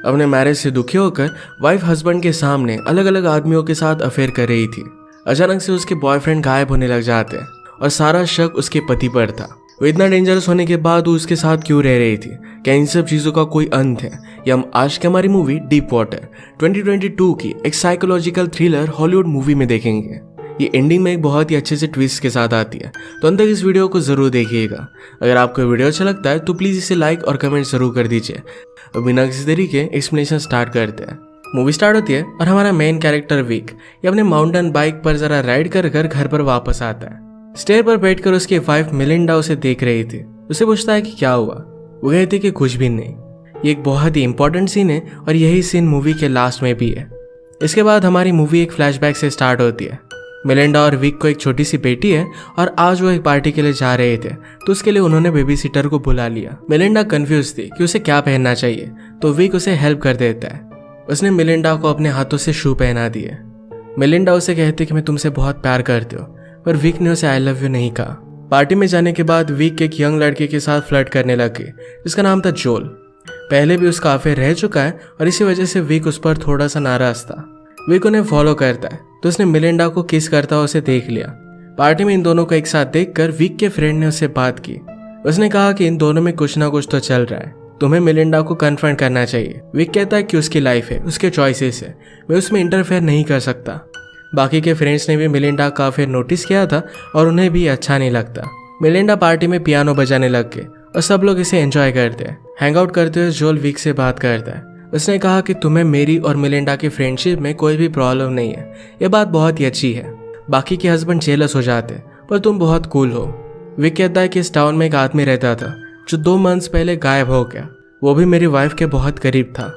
अपने मैरिज से दुखी होकर वाइफ हस्बैंड के सामने अलग अलग आदमियों के साथ अफेयर कर रही थी। अचानक से उसके बॉयफ्रेंड गायब होने लग जाते हैं और सारा शक उसके पति पर था। वो इतना डेंजरस होने के बाद वो उसके साथ क्यों रह रही थी? क्या इन सब चीज़ों का कोई अंत है? या हम आज की हमारी मूवी डीप वाटर 2022 की एक साइकोलॉजिकल थ्रिलर हॉलीवुड मूवी में देखेंगे। ये एंडिंग में एक बहुत ही अच्छे से ट्विस्ट के साथ आती है, तो अंत तक इस वीडियो को जरूर देखिएगा। अगर आपको वीडियो अच्छा लगता है तो प्लीज़ इसे लाइक और कमेंट जरूर कर दीजिए। अब बिना किसी देरी के एक्सप्लेनेशन स्टार्ट करते हैं। मूवी स्टार्ट होती है और हमारा मेन कैरेक्टर विक ये अपने माउंटेन बाइक पर जरा राइड कर घर पर वापस आता है। स्टेयर पर बैठकर उसकी वाइफ मिलिंडा उसे देख रही थी। उसे पूछता है कि क्या हुआ। वो कहती कि कुछ भी नहीं। ये एक बहुत ही इंपॉर्टेंट सीन है और यही सीन मूवी के लास्ट में भी है। इसके बाद हमारी मूवी एक फ्लैशबैक से स्टार्ट होती है। मिलिंडा और विक को एक छोटी सी बेटी है और आज वो एक पार्टी के लिए जा रहे थे, तो उसके लिए उन्होंने बेबी सिटर को बुला लिया। मिलिंडा कंफ्यूज थी कि उसे क्या पहनना चाहिए, तो विक उसे हेल्प कर देता है। उसने मिलिंडा को अपने हाथों से शू पहना दिए। मिलिंडा उसे कहती कि मैं तुमसे बहुत प्यार करती हूँ, पर विक ने उसे आई लव यू नहीं कहा। पार्टी में जाने के बाद विक एक यंग लड़के के साथ फ्लर्ट करने लगी जिसका नाम था जोल। पहले भी उसका अफेयर रह चुका है और इसी वजह से विक उस पर थोड़ा सा नाराज था। विक उन्हें फॉलो करता है, तो उसने मिलिंडा को किस करता हुआ उसे देख लिया। पार्टी में इन दोनों को एक साथ देखकर विक के फ्रेंड ने उससे बात की। उसने कहा कि इन दोनों में कुछ ना कुछ तो चल रहा है, तुम्हें मिलिंडा को कन्फ्रंट करना चाहिए। विक कहता है कि उसकी लाइफ है, उसके चॉइसेस है, मैं उसमें इंटरफेयर नहीं कर सकता। बाकी के फ्रेंड्स ने भी मिलिंडा का अफेयर नोटिस किया था और उन्हें भी अच्छा नहीं लगता। मिलिंडा पार्टी में पियानो बजाने लग गए और सब लोग इसे एंजॉय करते हैं। हैंग आउट करते हुए जोल विक से बात करता है। उसने कहा कि तुम्हें मेरी और मिलिंडा की फ्रेंडशिप में कोई भी प्रॉब्लम नहीं है, ये बात बहुत ही अच्छी है। बाकी के हस्बैंड जेलस हो जाते हैं, पर तुम बहुत कूल हो। विक कहता है कि इस टाउन में एक आदमी रहता था जो 2 मंथ्स पहले गायब हो गया, वो भी मेरी वाइफ के बहुत करीब था।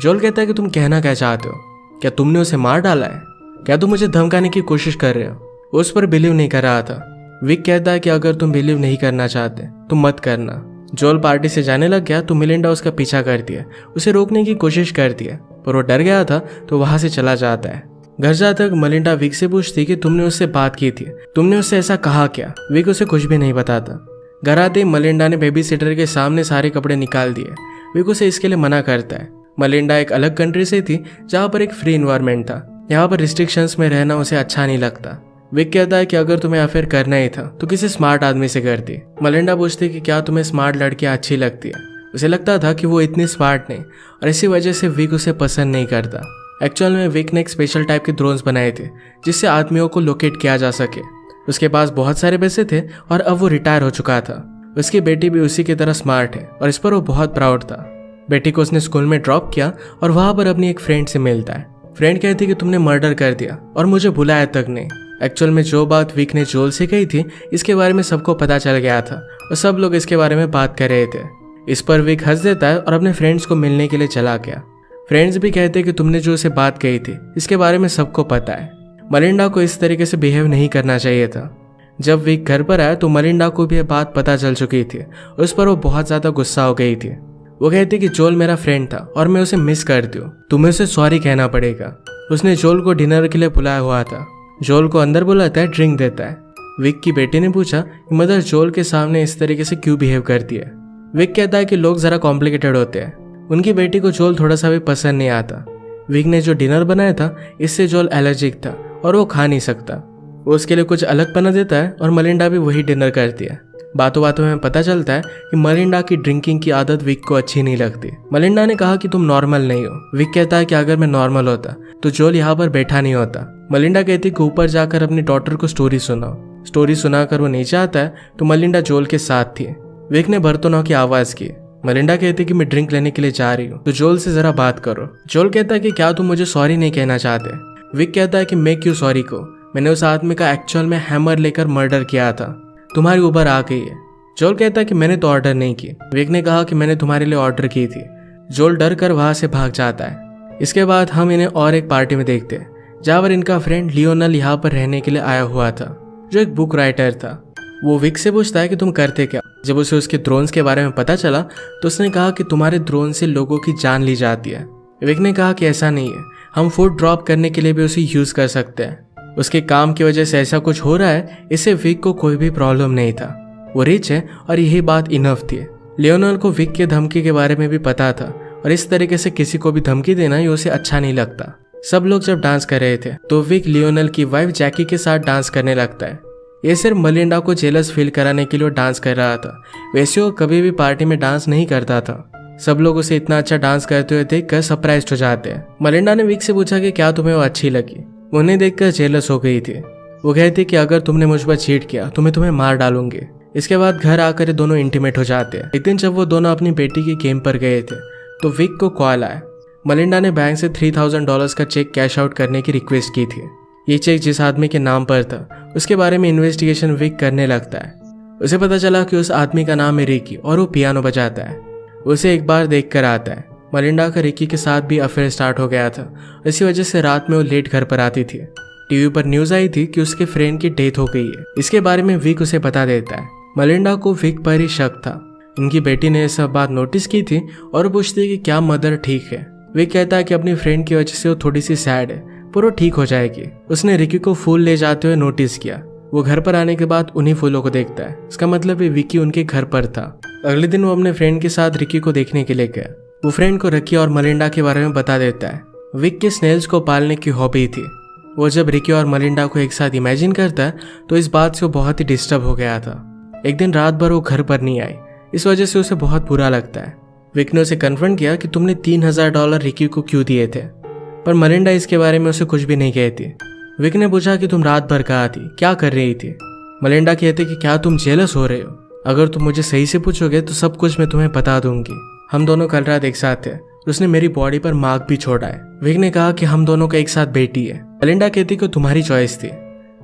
जोल कहता है कि तुम कहना क्या चाहते हो? क्या तुमने उसे मार डाला है? क्या तुम मुझे धमकाने की कोशिश कर रहे हो? वो उस पर बिलीव नहीं कर रहा था। विक कहता है कि अगर तुम बिलीव नहीं करना चाहते तो मत करना। जोल पार्टी से जाने लग गया तो मिलिंडा उसका पीछा करती है, उसे रोकने की कोशिश करती है, पर वो डर गया था तो वहां से चला जाता है। घर जाते वक्त मिलिंडा विक से पूछती कि तुमने उससे बात की थी, तुमने उससे ऐसा कहा क्या? विक उसे कुछ भी नहीं बताता। घर आते ही मिलिंडा ने बेबी सिटर के सामने सारे कपड़े निकाल दिए। विक उसे इसके लिए मना करता है। मिलिंडा एक अलग कंट्री से थी जहाँ पर एक फ्री एनवायरनमेंट था, यहाँ पर रिस्ट्रिक्शंस में रहना उसे अच्छा नहीं लगता। विक कहता है कि अगर तुम्हें अफेयर करना ही था तो किसी स्मार्ट आदमी से करती। मिलिंडा पूछती कि क्या तुम्हें स्मार्ट लड़कियां अच्छी लगती है? उसे लगता था कि वो इतनी स्मार्ट नहीं और इसी वजह से विक उसे पसंद नहीं करता। एक्चुअल में विक ने एक स्पेशल टाइप के ड्रोन्स बनाए थे जिससे आदमियों को लोकेट किया जा सके। उसके पास बहुत सारे पैसे थे और अब वो रिटायर हो चुका था। उसकी बेटी भी उसी की तरह स्मार्ट है और इस पर वो बहुत प्राउड था। बेटी को उसने स्कूल में ड्रॉप किया और वहां पर अपनी एक फ्रेंड से मिलता है। फ्रेंड कहती कि तुमने मर्डर कर दिया और मुझे बुलाया तक नहीं। एक्चुअल में जो बात विक ने जोल से कही थी इसके बारे में सबको पता चल गया था और सब लोग इसके बारे में बात कर रहे थे। इस पर विक हंस देता है और अपने फ्रेंड्स को मिलने के लिए चला गया। फ्रेंड्स भी कहते कि तुमने जो उसे बात कही थी इसके बारे में सबको पता है। मिलिंडा को इस तरीके से बिहेव नहीं करना चाहिए था। जब विक घर पर आया तो मिलिंडा को भी यह बात पता चल चुकी थी और उस पर वो बहुत ज्यादा गुस्सा हो गई थी। वो कहती कि जोल मेरा फ्रेंड था और मैं उसे मिस करती हूँ, तुम्हें उसे सॉरी कहना पड़ेगा। उसने जोल को डिनर के लिए बुलाया हुआ था। जोल को अंदर बुलाता है, ड्रिंक देता है। विक की बेटी ने पूछा कि मदर जोल के सामने इस तरीके से क्यों बिहेव करती है। विक कहता है कि लोग जरा कॉम्प्लिकेटेड होते हैं। उनकी बेटी को जोल थोड़ा सा भी पसंद नहीं आता। विक ने जो डिनर बनाया था इससे जोल एलर्जिक था और वो खा नहीं सकता। वो उसके लिए कुछ अलग बना देता है और मिलिंडा भी वही डिनर करती है। बातों बातों में पता चलता है कि मिलिंडा की ड्रिंकिंग की आदत विक को अच्छी नहीं लगती। मिलिंडा ने कहा कि तुम नॉर्मल नहीं हो। विक कहता है कि अगर मैं नॉर्मल होता तो जोल यहाँ पर बैठा नहीं होता। मिलिंडा कहती कि ऊपर जाकर अपनी डॉटर को स्टोरी सुनाओ। स्टोरी सुनाकर वो नीचे आता है तो मिलिंडा जोल के साथ थी। विक ने बर्तनों की आवाज की। मिलिंडा कहती कि मैं ड्रिंक लेने के लिए जा रही हूँ, तो जोल से जरा बात करो। जोल कहता है कि क्या तुम मुझे सॉरी नहीं कहना चाहते? विक कहता है कि मैं क्यों सॉरी को, मैंने उस आदमी का एक्चुअल में हैमर लेकर मर्डर किया था, तुम्हारी उबर आ गई है। जोल कहता है कि मैंने तो ऑर्डर नहीं की। विक ने कहा कि मैंने तुम्हारे लिए ऑर्डर की थी। जोल डर कर वहां से भाग जाता है। इसके बाद हम इन्हें और एक पार्टी में देखते हैं जहाँ पर इनका फ्रेंड लियोनल यहाँ पर रहने के लिए आया हुआ था, जो एक बुक राइटर था। वो विक से पूछता है कि तुम करते क्या। जब उसे उसके ड्रोन्स के बारे में पता चला तो उसने कहा कि तुम्हारे ड्रोन से लोगों की जान ली जाती है। विक ने कहा कि ऐसा नहीं है, हम फूड ड्रॉप करने के लिए भी उसे यूज कर सकते हैं। उसके काम की वजह से ऐसा कुछ हो रहा है, इससे विक को कोई भी प्रॉब्लम नहीं था। वो रिच है और यही बात इनफ थी। लियोनल को विक के धमकी के बारे में भी पता था और इस तरीके से किसी को भी धमकी देना ये उसे अच्छा नहीं लगता। सब लोग जब डांस कर रहे थे तो विक लियोनेल की वाइफ जैकी के साथ डांस करने लगता है। ये सिर्फ मलिंडा को जेलस फील कराने के लिए डांस कर रहा था, वैसे वो कभी भी पार्टी में डांस नहीं करता था। सब लोग उसे इतना अच्छा डांस करते हुए देखकर सरप्राइज हो जाते हैं। मलिंडा ने विक से पूछा कि क्या तुम्हें वो अच्छी लगी। उन्हें देखकर जेलस हो गई थी। वो कहती कि अगर तुमने मुझ पर चीट किया तो मैं तुम्हें मार डालूंगी। इसके बाद घर आकर ये दोनों इंटीमेट हो जाते हैं। एक दिन जब वो दोनों अपनी बेटी की गेम पर गए थे तो विक को कॉल आया। मलिंडा ने बैंक से $3000 का चेक कैश आउट करने की रिक्वेस्ट की थी। ये चेक जिस आदमी के नाम पर था उसके बारे में इन्वेस्टिगेशन विक करने लगता है। उसे पता चला कि उस आदमी का नाम है रिकी और वो पियानो बजाता है। उसे एक बार देख कर आता है। मलिंडा का रिकी के साथ भी अफेयर स्टार्ट हो गया था। इसी वजह से रात में वो लेट घर पर आती थी। टीवी पर न्यूज आई थी कि उसके फ्रेंड की डेथ हो गई है। इसके बारे में विक उसे बता देता है। मलिंडा को विक पर ही शक था। इनकी बेटी ने यह सब बात नोटिस की थी और पूछती कि क्या मदर ठीक है। विक कहता है कि अपनी फ्रेंड की वजह से वो थोड़ी सी सैड है, पर वो ठीक हो जाएगी। उसने रिकी को फूल ले जाते हुए नोटिस किया। वो घर पर आने के बाद उन्हीं फूलों को देखता है। इसका मतलब है विकी उनके घर पर था। अगले दिन वो अपने फ्रेंड के साथ रिकी को देखने के लिए गया। वो फ्रेंड को रिकी और मलिंडा के बारे में बता देता है। विक के स्नेल्स को पालने की हॉबी थी। वो जब रिकी और मलिंडा को एक साथ इमेजिन करता है तो इस बात से वो बहुत ही डिस्टर्ब हो गया था। एक दिन रात भर वो घर पर नहीं आई। इस वजह से उसे बहुत बुरा लगता है। विक ने उसे कन्फर्म किया कि तुमने $3000 रिकी को क्यों दिए थे, पर मलिंडा इसके बारे में उसे कुछ भी नहीं कहती। विक ने पूछा कि तुम रात भर कहाँ थी, क्या कर रही थी। मलिंडा कहती कि क्या तुम जेलस हो रहे हो। अगर तुम मुझे सही से पूछोगे तो सब कुछ मैं तुम्हें बता दूंगी। हम दोनों कल रात एक साथ थे। उसने मेरी बॉडी पर मार्क भी छोड़ा है। विक ने कहा कि हम दोनों का एक साथ बेटी है। मलिंडा कहती कि तुम्हारी चॉइस थी।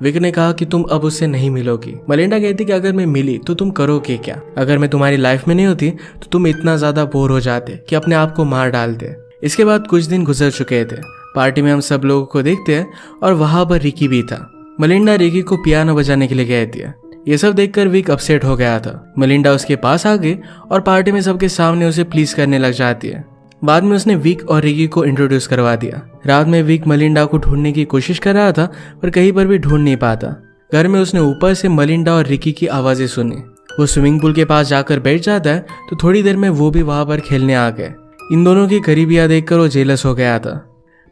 विक ने कहा कि तुम अब उससे नहीं मिलोगी। मलिंडा कहती कि अगर मैं मिली तो तुम करोगे क्या। अगर मैं तुम्हारी लाइफ में नहीं होती तो तुम इतना ज्यादा बोर हो जाते कि अपने आप को मार डालते। इसके बाद कुछ दिन गुजर चुके थे। पार्टी में हम सब लोगों को देखते हैं और वहां पर रिकी भी था। मलिंडा रिकी को पियानो बजाने के लिए कहती है। ये सब देखकर विक अपसेट हो गया था। मलिंडा उसके पास आ गई और पार्टी में सबके सामने उसे प्लीज करने लग जाती है। बाद में उसने विक और रिकी को इंट्रोड्यूस करवा दिया। रात में विक मलिंडा को ढूंढने की कोशिश कर रहा था पर कहीं पर भी ढूंढ नहीं पाता। घर में उसने ऊपर से मलिंडा और रिकी की आवाजें सुनी। वो स्विमिंग पूल के पास जाकर बैठ जाता है तो थोड़ी देर में वो भी वहां पर खेलने आ गए। इन दोनों की करीबियां देखकर वो जेलस हो गया था।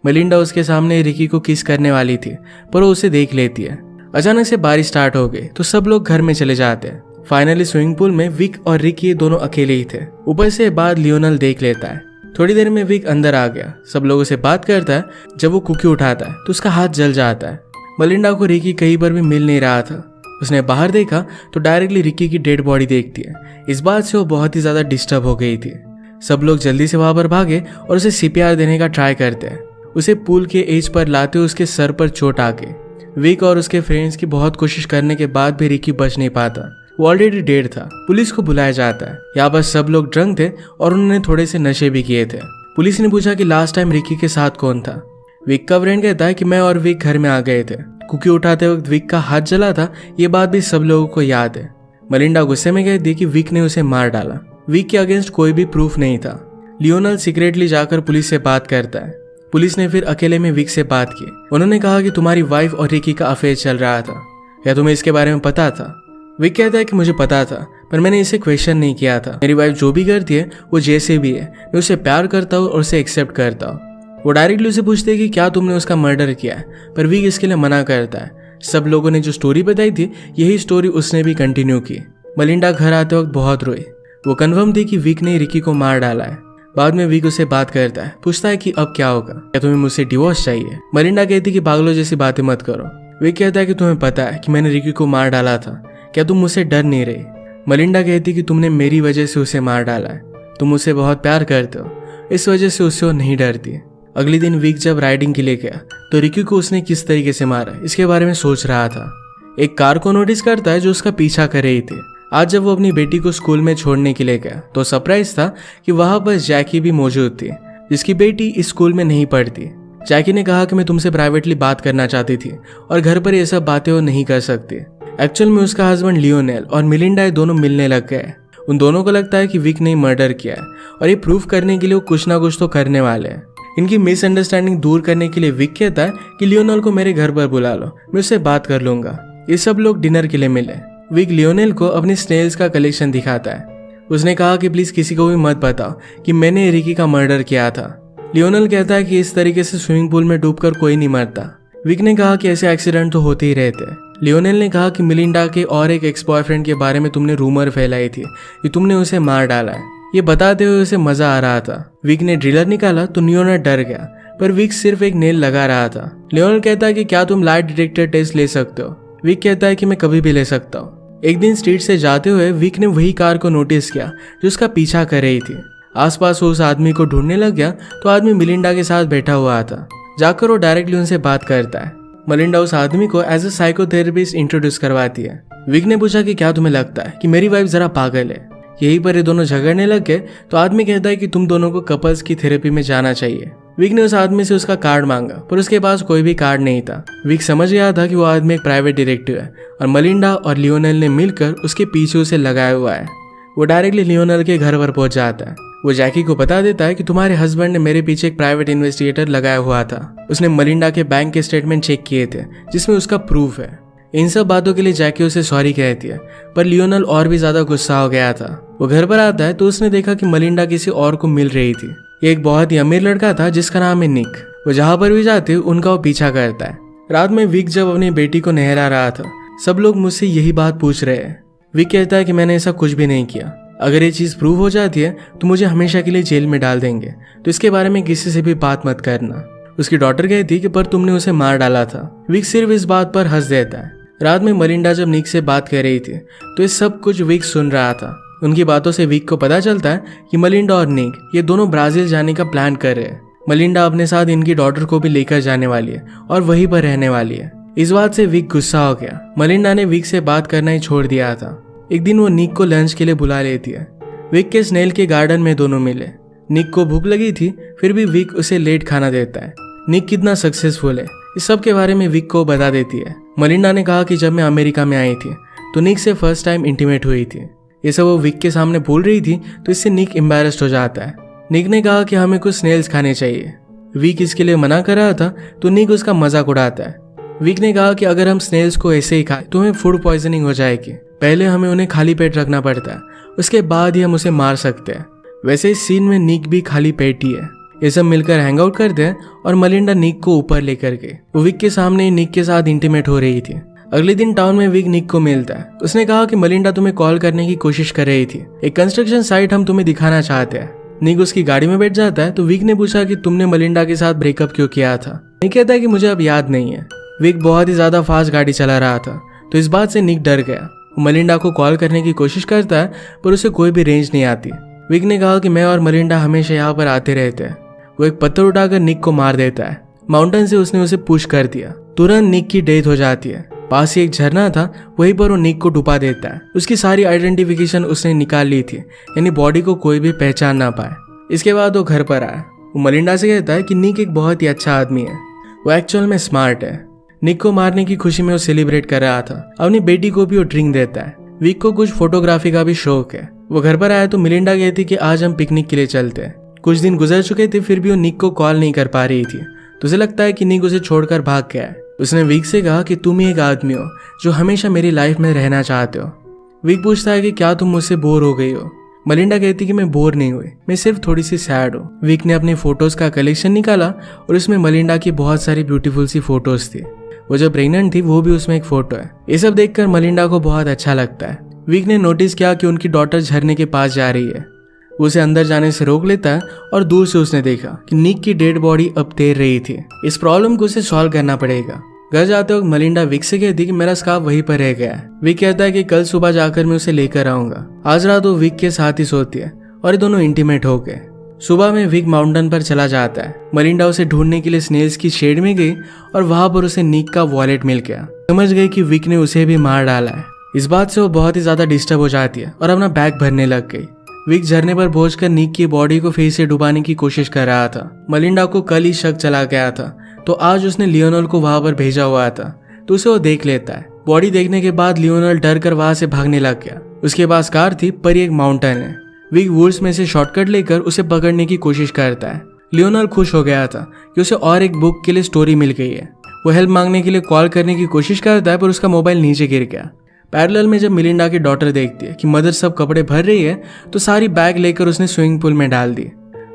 मलिंडा उसके सामने रिकी को किस करने वाली थी पर वो उसे देख लेती है। अचानक से बारिश स्टार्ट हो गई तो सब लोग घर में चले जाते हैं। फाइनली स्विमिंग पूल में विक और रिकी दोनों अकेले ही थे। ऊपर से बाद लियोनेल देख लेता है। थोड़ी देर में विक अंदर आ गया। सब लोगों से बात करता है। जब वो कुकी उठाता है तो उसका हाथ जल जाता है। मलिंडा को रिकी कहीं पर भी मिल नहीं रहा था। उसने बाहर देखा तो डायरेक्टली रिकी की डेड बॉडी देखती है। इस बात से वो बहुत ही ज्यादा डिस्टर्ब हो गई थी। सब लोग जल्दी से वहां पर भागे और उसे CPR देने का ट्राई करते हैं। उसे पूल के एज पर लाते हुए उसके सर पर चोट आ गई। विक और उसके फ्रेंड्स की बहुत कोशिश करने के बाद भी रिकी बच नहीं पाता। वो ऑलरेडी डेड था। पुलिस को बुलाया जाता है। यहाँ पर सब लोग ड्रंक थे और उन्होंने थोड़े से नशे भी किए थे। पुलिस ने पूछा कि लास्ट टाइम रिकी के साथ कौन था। विक का फ्रेंड कहता है कि मैं और विक घर में आ गए थे। कुकी उठाते वक्त विक का हाथ जला था। ये बात भी सब लोगों को याद है। मलिंडा गुस्से में कहती कि विक ने उसे मार डाला। विक के अगेंस्ट कोई भी प्रूफ नहीं था। लियोनेल सीक्रेटली जाकर पुलिस से बात करता है। पुलिस ने फिर अकेले में विक से बात की। उन्होंने कहा कि तुम्हारी वाइफ और रिकी का अफेयर चल रहा था, क्या तुम्हें इसके बारे में पता था। विक कहता है कि मुझे पता था पर मैंने इसे क्वेश्चन नहीं किया था। मेरी वाइफ जो भी करती है वो जैसे भी है, मैं उसे प्यार करता हूँ और उसे एक्सेप्ट करता हूँ। वो डायरेक्टली उसे पूछते हैं कि क्या तुमने उसका मर्डर किया है, पर विक इसके लिए मना करता है। सब लोगों ने जो स्टोरी बताई थी यही स्टोरी उसने भी कंटिन्यू की। मलिंडा घर आते वक्त बहुत रोई। वो कन्फर्म थी कि विक ने रिकी को मार डाला है। बाद में विक उसे बात करता है, पूछता है कि अब क्या होगा, क्या तुम्हें मुझसे डिवोर्स चाहिए। मलिंडा कहती कि पागलों जैसी बातें मत करो। विक कहता है कि तुम्हें पता है कि मैंने रिकी को मार डाला था, क्या तुम मुझसे डर नहीं रही। मलिंडा कहती कि तुमने मेरी वजह से उसे मार डाला है, तुम उसे बहुत प्यार करते हो, इस वजह से उससे वो नहीं डरती। अगले दिन विक जब राइडिंग के लिए गया तो रिकी को उसने किस तरीके से मारा इसके बारे में सोच रहा था। एक कार को नोटिस करता है जो उसका पीछा कर रही थी। आज जब वो अपनी बेटी को स्कूल में छोड़ने के लिए गया तो सरप्राइज था कि वहां पर जैकी भी मौजूद थी, जिसकी बेटी इस स्कूल में नहीं पढ़ती। जैकी ने कहा कि मैं तुमसे प्राइवेटली बात करना चाहती थी और घर पर ये सब बातें वो नहीं कर सकती। एक्चुअल में उसका हस्बैंड लियोनेल और मिलिंडा दोनों मिलने लग गए। उन दोनों को लगता है कि विक ने मर्डर किया है और ये प्रूफ करने के लिए वो कुछ ना कुछ तो करने वाले हैं। इनकी मिसअंडरस्टैंडिंग दूर करने के लिए विक कहता है कि लियोनेल को मेरे घर पर बुला लो, मैं उससे बात कर लूंगा। ये सब लोग डिनर के लिए मिले। विक लियोनेल को अपनी स्नेल्स का कलेक्शन दिखाता है। उसने कहा कि प्लीज किसी को भी मत बताओ कि मैंने रिकी का मर्डर किया था। लियोनल कहता है कि इस तरीके से स्विमिंग पूल में डूबकर कोई नहीं मरता। विक ने कहा कि ऐसे एक्सीडेंट तो होते ही रहते हैं। लियोनेल ने कहा कि मिलिंडा के और एक एक्स बॉयफ्रेंड के बारे में तुमने रूमर फैलाई थी कि तुमने उसे मार डाला है। ये बताते हुए उसे मजा आ रहा था। विक ने ड्रिलर निकाला तो लियोनेल डर गया, पर विक सिर्फ एक नेल लगा रहा था। लियोनेल कहता है कि क्या तुम लाइट डिटेक्टर टेस्ट ले सकते हो। विक कहता है कि मैं कभी भी ले सकता हूँ। एक दिन स्ट्रीट से जाते हुए विक ने वही कार को नोटिस किया जो उसका पीछा कर रही थी। आसपास वो उस आदमी को ढूंढने लग गया तो आदमी मिलिंडा के साथ बैठा हुआ था। जाकर वो डायरेक्टली उनसे बात करता है। मिलिंडा उस आदमी को एज ए साइकोथेरेपिस्ट इंट्रोड्यूस करवाती है। विक ने पूछा कि क्या तुम्हें लगता है कि मेरी वाइफ जरा पागल है। यहीं पर ये दोनों झगड़ने लग गए तो आदमी कहता है कि तुम दोनों को कपल्स की थेरेपी में जाना चाहिए। विक ने उस आदमी से उसका कार्ड मांगा पर उसके पास कोई भी कार्ड नहीं था। विक समझ गया था कि वो आदमी एक प्राइवेट डिटेक्टिव है और मिलिंडा और लियोनेल ने मिलकर उसके पीछे उसे लगाया हुआ है। वो डायरेक्टली लियोनेल के घर पर पहुंच जाता है। वो जैकी को बता देता है कि तुम्हारे हस्बैंड ने मेरे पीछे एक प्राइवेट इन्वेस्टिगेटर लगाया हुआ था। उसने मिलिंडा के बैंक के स्टेटमेंट चेक किए थे जिसमें उसका प्रूफ है। इन सब बातों के लिए जैकी उसे सॉरी कहती है, पर लियोनेल और भी ज्यादा गुस्सा हो गया था। वो घर पर आता है तो उसने देखा कि मिलिंडा किसी और को मिल रही थी। ये एक बहुत ही अमीर लड़का था जिसका नाम है निक। वो जहाँ पर भी जाते उनका वो पीछा करता है। रात में विक जब अपनी बेटी को नहला रहा था, सब लोग मुझसे यही बात पूछ रहे हैं। विक कहता है कि मैंने ऐसा कुछ भी नहीं किया। अगर ये चीज प्रूव हो जाती है तो मुझे हमेशा के लिए जेल में डाल देंगे, तो इसके बारे में किसी से भी बात मत करना। उसकी डॉटर कहती कि पर तुमने उसे मार डाला था। विक सिर्फ इस बात पर हंस देता है। रात में मिलिंडा जब निक से बात कर रही थी तो ये सब कुछ विक सुन रहा था। उनकी बातों से विक को पता चलता है कि मिलिंडा और निक ये दोनों ब्राजील जाने का प्लान कर रहे हैं। मिलिंडा अपने साथ इनकी डॉटर को भी लेकर जाने वाली है और वहीं पर रहने वाली है। इस बात से विक गुस्सा हो गया। मिलिंडा ने विक से बात करना ही छोड़ दिया था। एक दिन वो निक को लंच के लिए बुला लेती है। विक के स्नेल के गार्डन में दोनों मिले। निक को भूख लगी थी, फिर भी विक उसे लेट खाना देता है। निक कितना सक्सेसफुल है इस सब के बारे में विक को बता देती है। मिलिंडा ने कहा कि जब मैं अमेरिका में आई थी तो निक से फर्स्ट टाइम इंटीमेट हुई थी। ये सब वो विक के सामने बोल रही थी तो इससे निक एम्बैरेस्ड हो जाता है। निक ने कहा कि हमें कुछ स्नेल्स खाने चाहिए। विक इसके लिए मना कर रहा था तो निक उसका मजाक उड़ाता है। विक ने कहा कि अगर हम स्नेल्स को ऐसे ही खाएं तो हमें फूड पॉइजनिंग हो जाएगी। पहले हमें उन्हें खाली पेट रखना पड़ता है, उसके बाद ही हम उसे मार सकते हैं। वैसे इस सीन में निक भी खाली पेट ही है। ये सब मिलकर हैंग आउट करते हैं और मिलिंडा निक को ऊपर लेकर गई। वो विक के सामने निक के साथ इंटीमेट हो रही थी। अगले दिन टाउन में विक निक को मिलता है। उसने कहा कि मिलिंडा तुम्हें कॉल करने की कोशिश कर रही थी, एक कंस्ट्रक्शन साइट हम तुम्हें दिखाना चाहते हैं। निक उसकी गाड़ी में बैठ जाता है तो विक ने पूछा कि तुमने मिलिंडा के साथ ब्रेकअप क्यों किया था। निक कहता है कि मुझे अब याद नहीं है। विक बहुत ही ज्यादा फास्ट गाड़ी चला रहा था तो इस बात से निक डर गया। मिलिंडा को कॉल करने की कोशिश करता है पर उसे कोई भी रेंज नहीं आती। विक ने कहा कि मैं और मिलिंडा हमेशा यहाँ पर आते रहते हैं। वो एक पत्थर उठाकर निक को मार देता है। माउंटेन से उसने उसे पुश कर दिया। तुरंत निक की डेथ हो जाती है। पास ही एक झरना था, वहीं पर वो निक को डुबा देता है। उसकी सारी आइडेंटिफिकेशन उसने निकाल ली थी, यानी बॉडी को कोई भी पहचान ना पाए। इसके बाद वो घर पर आया। वो मिलिंडा से कहता है कि निक एक बहुत ही अच्छा आदमी है, वो एक्चुअल में स्मार्ट है। निक को मारने की खुशी में वो सेलिब्रेट कर रहा था। अपनी बेटी को भी वो ड्रिंक देता है। विक को कुछ फोटोग्राफी का भी शौक है। वो घर पर आया तो मिलिंडा कहती कि आज हम पिकनिक के लिए चलते हैं। कुछ दिन गुजर चुके थे फिर भी वो निक को कॉल नहीं कर पा रही थी, तो उसे लगता है कि निक उसे छोड़कर भाग गया है। उसने विक से कहा कि तुम ही एक आदमी हो जो हमेशा मेरी लाइफ में रहना चाहते हो। विक पूछता है कि क्या तुम मुझसे बोर हो गई हो। मिलिंडा कहती कि मैं बोर नहीं हुई, मैं सिर्फ थोड़ी सी सैड हूँ। विक ने अपनी फोटोज का कलेक्शन निकाला और उसमें मिलिंडा की बहुत सारी ब्यूटीफुल सी फोटोज थी। वो जब प्रेग्नेंट थी वो भी उसमें एक फोटो है। ये सब देखकर मिलिंडा को बहुत अच्छा लगता है। विक ने नोटिस किया कि उनकी डॉटर झरने के पास जा रही है। वो उसे अंदर जाने से रोक लेता है और दूर से उसने देखा कि निक की डेड बॉडी अब तैर रही थी। इस प्रॉब्लम को उसे सॉल्व करना पड़ेगा। घर जाते वक्त मिलिंडा विक से कहती कि मेरा स्कार्फ वहीं पर रह गया है। विक कहता है कि कल सुबह जाकर मैं उसे लेकर आऊंगा। आज रात वो विक के साथ ही सोती है और ये दोनों इंटीमेट हो गए। सुबह में विक माउंटेन पर चला जाता है। मिलिंडा उसे ढूंढने के लिए स्नेल्स की शेड में गई और वहां पर उसे निक का वॉलेट मिल गया। समझ गई कि विक ने उसे भी मार डाला है। इस बात से वो बहुत ही ज्यादा डिस्टर्ब हो जाती है और अपना बैग भरने लग गई। विक झरने पर पहुंचकर निक की बॉडी को फिर से डुबाने की कोशिश कर रहा था। मिलिंडा को कल ही शक चला गया था तो आज उसने लियोनेल को वहां पर भेजा हुआ था, तो उसे वो देख लेता है। बॉडी देखने के बाद लियोनेल डर कर वहां से भागने लग गया। उसके पास कार थी पर एक माउंटेन है। विक वुड्स में से शॉर्टकट लेकर उसे पकड़ने की कोशिश करता है। लियोनेल खुश हो गया था कि उसे और एक बुक के लिए स्टोरी मिल गई है। वो हेल्प मांगने के लिए कॉल करने की कोशिश करता है पर उसका मोबाइल नीचे गिर गया। पैरेलल में जब मिलिंडा की डॉटर देखती है कि मदर सब कपड़े भर रही है तो सारी बैग लेकर उसने स्विमिंग पूल में डाल दी।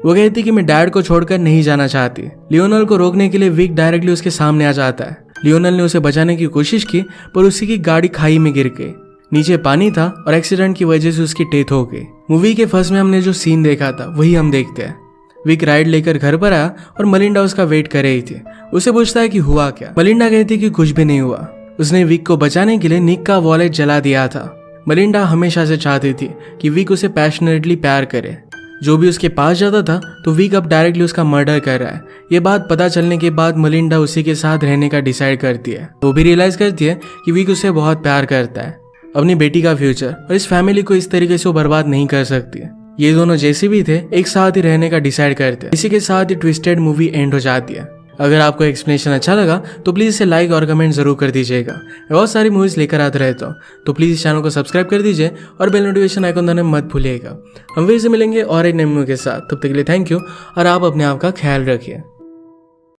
वो कहती कि मैं डैड को छोड़कर नहीं जाना चाहती। लियोनल को रोकने के लिए विक डायरेक्टली उसके सामने आ जाता है। लियोनल ने उसे बचाने की कोशिश की पर उसी की गाड़ी खाई में गिर गई। नीचे पानी था और एक्सीडेंट की वजह से उसकी डेथ हो गई। मूवी के फर्स्ट में हमने जो सीन देखा था वही हम देखते हैं। विक राइड लेकर घर पर आया और मलिंडा उसका वेट कर रही थी। उसे पूछता है कि हुआ क्या। मलिंडा कहती कि कुछ भी नहीं हुआ। उसने विक को बचाने के लिए निक का वॉलेट जला दिया था। मलिंडा हमेशा से चाहती थी कि विक उसे पैशनेटली प्यार करे। जो भी उसके पास जाता था तो विक अब डायरेक्टली उसका मर्डर कर रहा है। ये बात पता चलने के बाद मलिंडा उसी के साथ रहने का डिसाइड करती है। वो भी रियलाइज करती है कि विक उसे बहुत प्यार करता है। अपनी बेटी का फ्यूचर और इस फैमिली को इस तरीके से वो बर्बाद नहीं कर सकती। ये दोनों जैसे भी थे एक साथ ही रहने का डिसाइड करते हैं। इसी के साथ ही ट्विस्टेड मूवी एंड हो जाती है। अगर आपको एक्सप्लेनेशन अच्छा लगा तो प्लीज़ इसे लाइक और कमेंट जरूर कर दीजिएगा। मैं बहुत सारी मूवीज़ लेकर आते रहता हूँ तो प्लीज़ इस चैनल को सब्सक्राइब कर दीजिए और बेल नोटिफिकेशन आइकन दबाना मत भूलिएगा। हम फिर से मिलेंगे और एक नई मूवी के साथ। तब तक के लिए थैंक यू और आप अपने आप का ख्याल रखिए।